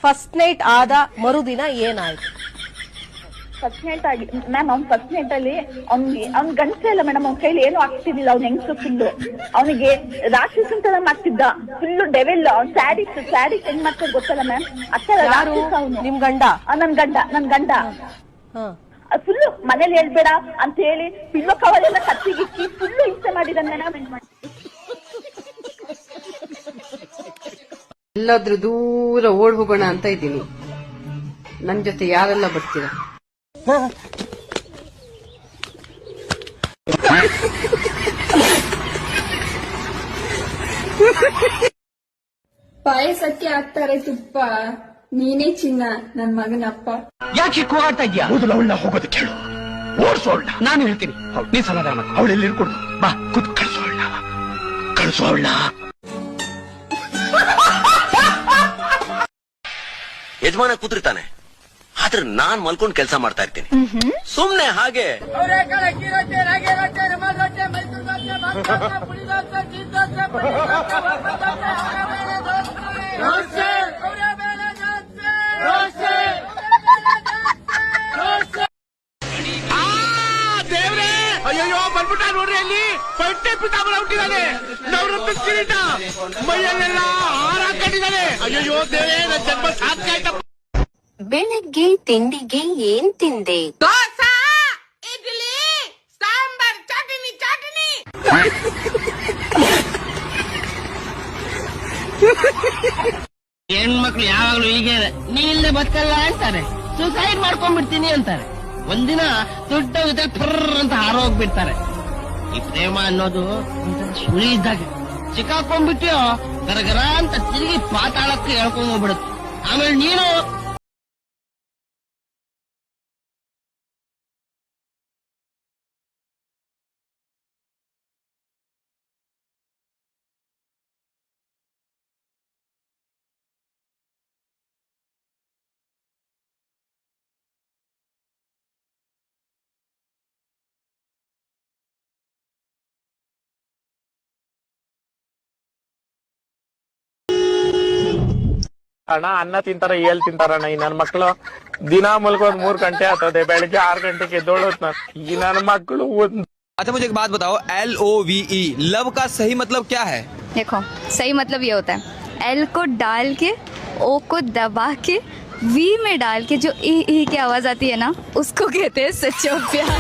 First night ಆದ ಮರುದಿನ ಏನಾಯ್ತು? ಫಸ್ಟ್ ನೈಟ್ ಆಗಿ ಮ್ಯಾಮ್, ಅವ್ನ್ ಫಸ್ಟ್ ನೈಟ್ ಅಲ್ಲಿ ಅವ್ನ್ ಗಂಡಸೇ ಇಲ್ಲ ಮೇಡಮ್, ಅವ್ನ ಕೈಲಿ ಏನು ಆಗ್ತಿರ್ಲಿಲ್ಲ. ಅವ್ನ ಹೆಂಗ್ಸು ಫುಲ್ಲು ಅವನಿಗೆ ರಾಕ್ಷಸನ್ ತರ ಮಾಡ್ತಿದ್ದ, ಫುಲ್ಲು ಡೆವೆಲ್. ಅವ್ನ್ ಸ್ಯಾಡಿಸ್ ಹೆಂಗ್ ಮಾಡ್ತಾರೆ ಗೊತ್ತಲ್ಲ ಮ್ಯಾಮ್, ಅತ್ತರ ರಾಕ್ಷಸ ಅವನು. ನಿಮ್ ಗಂಡ? ನನ್ ಗಂಡ ಫುಲ್ಲು ಮನೇಲಿ ಹೇಳ್ಬೇಡ ಅಂತ ಹೇಳಿ ಪಿಲ್ಲೋ ಕವರ್ ಎಲ್ಲ ಕತ್ತಿಗಿಕ್ಕಿ ಫುಲ್ಲು ಹಿಂಸೆ ಮಾಡಿದಾನೆ ಮೇಡಮ್. ಎಲ್ಲಾದ್ರೂ ದೂರ ಓಡ್ ಹೋಗೋಣ ಅಂತ ಇದ್ದೀನಿ. ನನ್ ಜೊತೆ ಯಾರೆಲ್ಲ ಬರ್ತೀರಾ? ಪಾಯಸಕ್ಕೆ ಹಾಕ್ತಾರೆ ತುಪ್ಪ, ನೀನೇ ಚಿನ್ನ ನನ್ ಮಗನಪ್ಪ. ಯಾಕೆ ಕೂಗಾಡ್ತಾ ಇದ್ಯಾ? ಮೊದಲು ಅವಳನ್ನ ಹೋಗೋದು ಕೇಳು, ಓಡಿಸೋಳ್ನ. ನಾನು ಹೇಳ್ತೀನಿ, ನೀ ಸಮಾಧಾನ. ಅವಳೆಲ್ಲಿ ಇರ್ಕೊಡು, ಬಾ ಕೂತ್ ಕಳಿಸೋ ಅವಳನ್ನ. ಯಜಮಾನ ಕೂತಿರ್ತಾನೆ, ಆದ್ರೆ ನಾನ್ ಮಲ್ಕೊಂಡ್ ಕೆಲಸ ಮಾಡ್ತಾ ಇರ್ತೀನಿ ಸುಮ್ನೆ ಹಾಗೆ. ಅಯ್ಯೋ ಬಂದ್ಬಿಟ್ಟ ನೋಡ್ರಿ, ಅಲ್ಲಿ ಪಟ್ಟೆ ಪಿತಾಮಲ ಹುಟ್ಟಿದ್ದಾನೆ, ನವರತ್ನ ಕಿರೀಟ ಮೈಯಲ್ಲೆಲ್ಲ ಹಾರ ಹಾಕೊಂಡಿದ್ದಾನೆ. ಅಯ್ಯೋ ದೇವೇ, ನನ್ನ ಜನ್ಮ ಸಾಧ್ಯ ಆಯ್ತಪ್ಪ. ಬೆಳಗ್ಗೆ ತಿಂಡಿಗೆ ಏನ್ ತಿಂದೆ? ದೋಸೆ, ಇಡ್ಲಿ, ಸಾಂಬಾರ್, ಚಟನಿ. ಹೆಣ್ಮಕ್ಳು ಯಾವಾಗ್ಲೂ ಹೀಗೆ, ನೀ ಇಲ್ಲದೆ ಬದುಕಲ್ಲ ಅಂತಾರೆ, ಸುಸೈಡ್ ಮಾಡ್ಕೊಂಡ್ಬಿಡ್ತೀನಿ ಅಂತಾರೆ. ಒಂದಿನ ದುಡ್ಡ ಫರ್ರ್ ಅಂತ ಹಾರೋಗ್ಬಿಡ್ತಾರೆ. ಈ ಪ್ರೇಮ ಅನ್ನೋದು ಸುಳಿ ಇದ್ದಾಗ ಸಿಕ್ಕಾಕೊಂಡ್ಬಿಟ್ಟಿಯೋ ಗರಗರ ಅಂತ ತಿರುಗಿ ಪಾತಾಳಕ್ಕೆ ಹೇಳ್ಕೊಂಡ್ ಹೋಗ್ಬಿಡುತ್ತೆ. ಆಮೇಲೆ ನೀನು ಅಣ್ಣ ಅನ್ನ ತಿಂತಾರ, ಏಲ್ ತಿಂತಾರಣ್ಣ ಈ ನನ್ ಮಕ್ಳು. ದಿನ ಮಲ್ಕೋದ್ 3 ಗಂಟೆ ಆಗ್ತದೆ, ಬೆಳಿಗ್ಗೆ 6 ಗಂಟೆಗೆ ಎದ್ದೋಳತ್ ನಾನು. ಈ ನನ್ನ ಮಕ್ಕಳು अच्छा मुझे एक बात बताओ, LOVE लव का सही मतलब क्या है? देखो, सही मतलब ये होता है, L को डाल के, O को दबा के, V में डाल के जो ई की आवाज आती है ना, उसको कहते हैं सच्चा प्यार.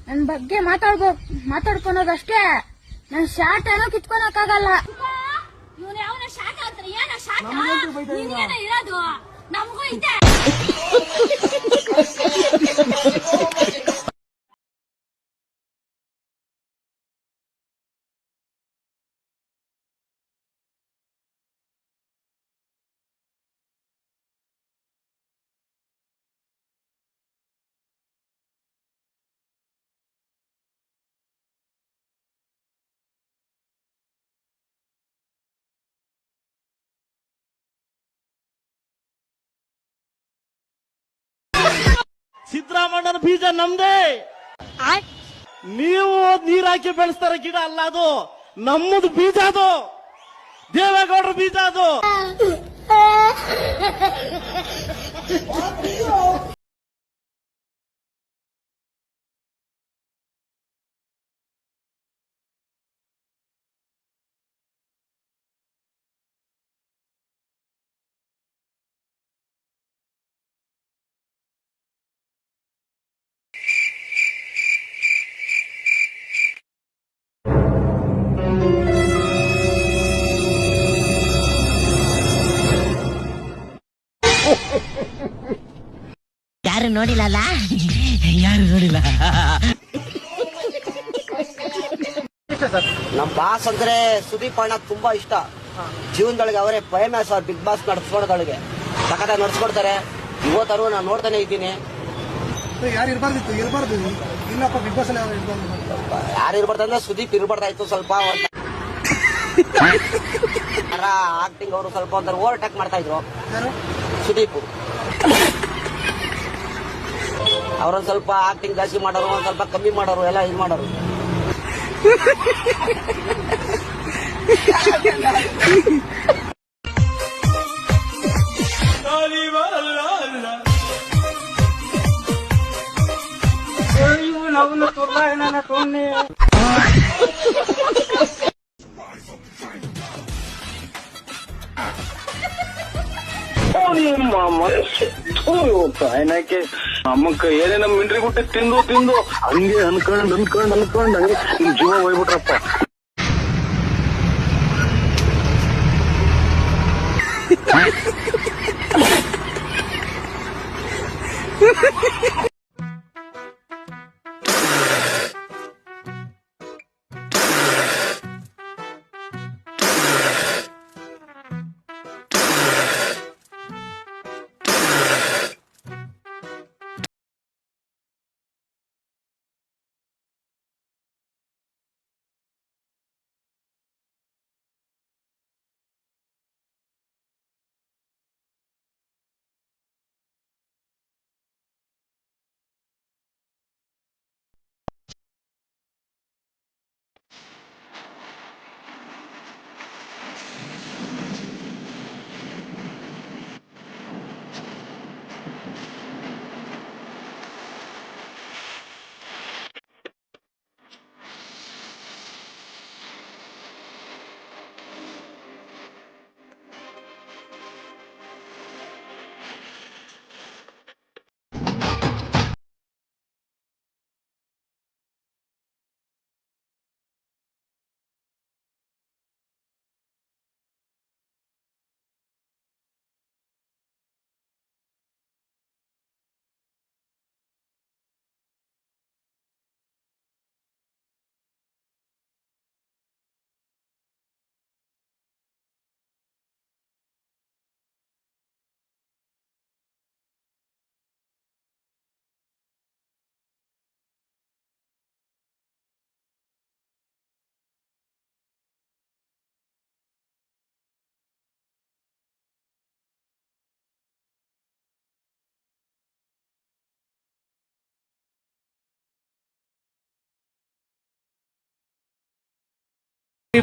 ನನ್ ಬಗ್ಗೆ ಮಾತಾಡ್ಕೊಳೋದಷ್ಟೇ, ನನ್ ಶಾರ್ಟ್ ಏನೋ ಕಿತ್ಕೊಳಕ್ಕಾಗಲ್ಲ. ಇವನು ಯಾವನ ಶಾರ್ಟ್ ಅಂತಾರೆ, ಏನ ಶಾರ್ಟ್ ಇರೋದು ನಮಗೂ ಇದೆ. ಸಿದ್ದರಾಮಣ್ಣನ ಬೀಜ ನಮ್ದೇ. ನೀವು ನೀರ್ ಹಾಕಿ ಬೆಳೆಸ್ತಾರ ಗಿಡ ಅಲ್ಲ ಅದು, ನಮ್ಮದು ಬೀಜ ಅದು, ದೇವೇಗೌಡರ ಬೀಜ ಅದು. ಯಾರು ನೋಡಿಲ್ಲ, ಯಾರು ನೋಡಿಲ್ಲ. ನಮ್ ಬಾಸ್ ಅಂದ್ರೆ ಸುದೀಪ್ ಅಣ್ಣ ತುಂಬಾ ಇಷ್ಟ. ಜೀವನದೊಳಗೆ ಅವರೇ ಫೇಮಸ್. ಅವ್ರು ಬಿಗ್ ಬಾಸ್ ನಡ್ಸ್ಕೊಡೋದೊಳಗೆ ಸಖತ ನಡ್ಸ್ಕೊಡ್ತಾರೆ. ಇವತ್ತರೂ ನಾನು ನೋಡ್ತಾನೆ ಇದ್ದೀನಿ. ಯಾರು ಇರಬಾರ್ದು ಇಲ್ಲಪ್ಪ ಬಿಗ್ ಬಾಸ್ ಯಾರು ಇರ್ಬಾರ್ದಂದ್ರೆ ಸುದೀಪ್ ಇರ್ಬಾರ್ದಾಯ್ತು. ಸ್ವಲ್ಪ ಆಕ್ಟಿಂಗ್ ಅವರು ಸ್ವಲ್ಪ ಒಂಥರ ಓವರ್ ಅಟ್ಯಾಕ್ ಮಾಡ್ತಾ ಇದ್ರು. ಸುದೀಪ್ ಅವ್ರೊಂದ್ ಸ್ವಲ್ಪ ಆಕ್ಟಿಂಗ್ ಜಾಸ್ತಿ ಮಾಡೋರು, ಒಂದ್ ಸ್ವಲ್ಪ ಕಮ್ಮಿ ಮಾಡೋರು, ಎಲ್ಲ ಇದು ಮಾಡೋರು. ನಮ್ಮಕ್ಕ ಏನೇನ ಮಿಂಡ್ರಿ ಗುಟ್ಟೆ ತಿಂದು ಹಂಗೆ ಅನ್ಕೊಂಡ್ ಹಂಗೆ ನಿಮ್ ಜೀವ ಹೋಗ್ಬಿಟ್ರಪ್ಪ.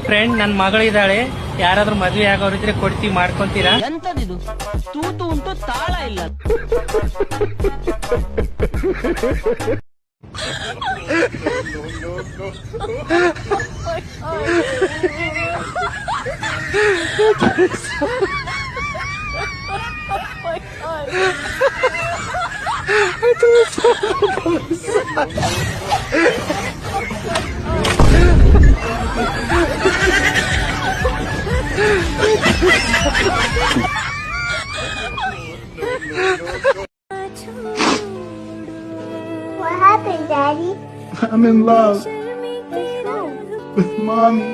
ಫ್ರೆಂಡ್ ನನ್ ಮಗಳಿದ್ದಾಳೆ, ಯಾರಾದ್ರೂ ಮದ್ವೆ ಆಗೋರಿದ್ರೆ ಕೊಡ್ತೀವಿ, ಮಾಡ್ಕೊಂತೀರಾ? ಎಂತದಿದು ತೂತು ಉಂಟು ತಾಳ ಇಲ್ಲ. What happened, Daddy? I'm in love with Mommy.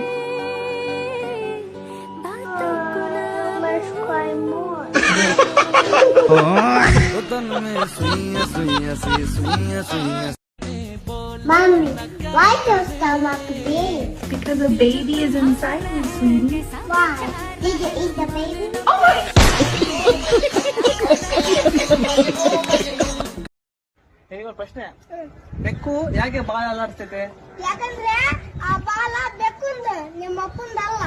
Let's cry more. Mommy, why is your stomach big? Because the baby is inside me, sweetie. Why? Did you eat the baby? Oh my! ಈಗ ಪ್ರಶ್ನೆ, ಬೆಕ್ಕು ಯಾಕೆ ಬಾಲ ಅಲ್ಲಾಡ್ತೈತೆ? ಯಾಕಂದ್ರೆ ಆ ಬಾಲ ಬೆಕ್ಕುಂದು ನಿಮ್ಮ ಅಪ್ಪಂದಲ್ಲ.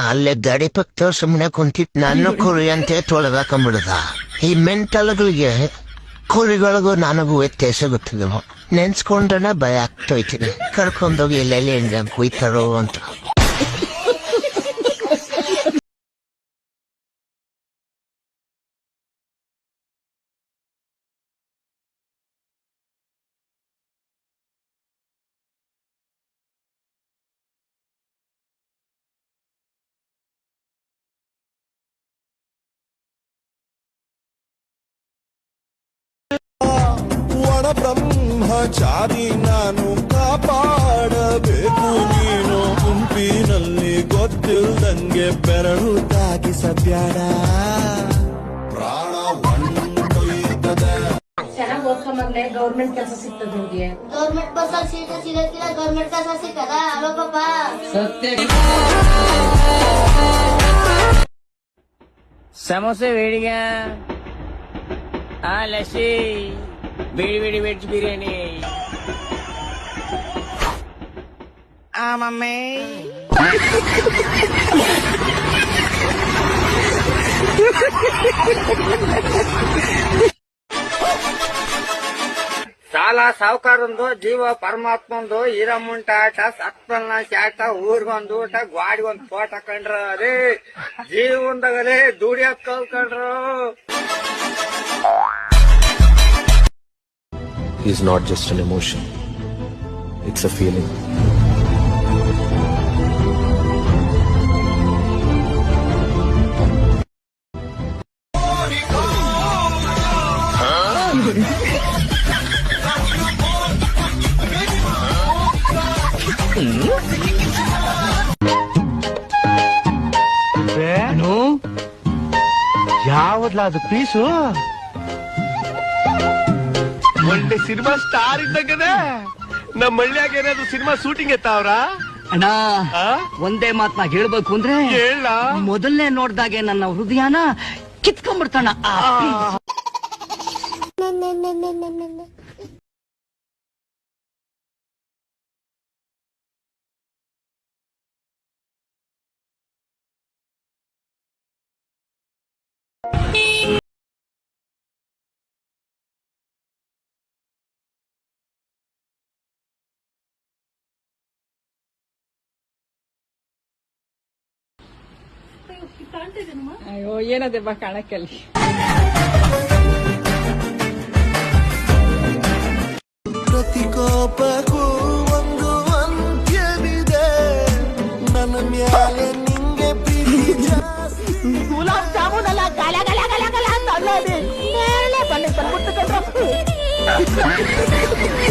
ಅಲ್ಲೇ ಗಾಡಿ ಪಕ್ಕ ಸುಮ್ಮನೆ ಕುಂತಿತ್ ನಾನು ಕುರಿ ಅಂತ ತೊಳೆದಾಕೊಂಡ್ಬಿಡದ. ಈ ಮೆಂಟಲ್ಗಳಿಗೆ ಕುರಿಗಳಿಗೂ ನನಗೂ ವ್ಯತ್ಯಾಸ ಗೊತ್ತಿಲ್ಲ. ನೆನ್ಸ್ಕೊಂಡ್ರೆ ಭಯ ಆಗ್ತೋಯ್ತೀನಿ. ಕರ್ಕೊಂಡೋಗಿ ಎಲ್ಲೆಲ್ಲಿ ಹೆಂಗ ಕುಯ್ತಾರೋ ಅಂತ. ಬ್ರಹ್ಮಚಾರಿ ನಾನು ಕಾಪಾಡಬೇಕು ನೀನು ಗುಂಪಿನಲ್ಲಿ ಗೊತ್ತಿಲ್ದಂಗೆ ಬೆರಳು ತಾಗಿಸಬ್ಯಾಡ ಪ್ರಾಣ ಹೊಂಟೊಯ್ತದೆ. ಚೆನ್ನಾಗಿ ಓದ್ಕೊಂಡ್ರೆ ಗೌರ್ಮೆಂಟ್ ಕೆಲಸ ಸಿಗ್ತದೆ ನಿಮ್ಗೆ. ಗೌರ್ಮೆಂಟ್ ಬಸ್ ಸೀಟ್ ಸಿಗಕ್ಕಿಲ್ಲ, ಗೌರ್ಮೆಂಟ್ ಕೆಲಸ ಸಿಕ್ಕದ ಅಲ್ವಾ ಪಾಪ? ಸತ್ಯ. ಸಮೋಸೆ ಬೇಡಿಗೆ, ಲಸ್ಸಿ, ಬೇಡಿ ಬೇಡಿ ವೆಜ್ ಬಿರಿಯಾನಿ. ಮಮ್ಮಿ ಸಾಲ ಸಾವುಕಾರಂದು, ಜೀವ ಪರಮಾತ್ಮಂದು, ಈರಮ್ಮುಂಟ ಆಟ, ಸತ್ಪನ್ನ ಚಾಟ, ಊರ್ಗೊಂದು ಊಟ, ಗ್ವಾಡಿಗೊಂದು ಫೋಟ ಕಂಡ್ರ ರೇ ಜೀವನದಾಗಲೇ ದುಡಿಯಕ್ ಕಲ್ಕೊಂಡ್ರು. He's not just an emotion. It's a feeling. ಯಾವದ್ಲ ಅದು ಪೀಸು? ಒಳ್ಳೆ ಸಿನಿಮಾ ಸ್ಟಾರ್ ಇದ್ದಂಗದೆ. ನಮ್ಮ ಹಳ್ಳಿಯಾಗ ಏನಾದ್ರು ಸಿನಿಮಾ ಶೂಟಿಂಗ್ ಎತ್ತಾವ್ರ? ಅಣ್ಣ, ಒಂದೇ ಮಾತ್ನಾಗ ಹೇಳ್ಬೇಕು ಅಂದ್ರೆ, ಮೊದಲನೇ ನೋಡ್ದಾಗೆ ನನ್ನ ಹೃದಯನ ಕಿತ್ಕೊಂಡ್ಬಿಡ್ತಾನ. ಅಯ್ಯೋ, ಏನದೆ ಬಾ ಕಾಣಕ್ಕಲ್ಲಿ. ಪ್ರತಿಕೋಪಕ್ಕೂ ಒಂದು ಅಂತ್ಯವಿದೆ, ನನ್ನ ಮ್ಯಾಲೆ ನಿಂಗೆ ಪ್ರೀತಿ ಜಾಸ್ತಿ. ಗುಲಾಬ್ ಜಾಮೂನ್ ಅಲ್ಲ, ಗಲ ಗಲ ಗಲ ಗಲ ಅಂತ ಅನ್ನೋದು. ಬಂದ್ಬಿಟ್ಟು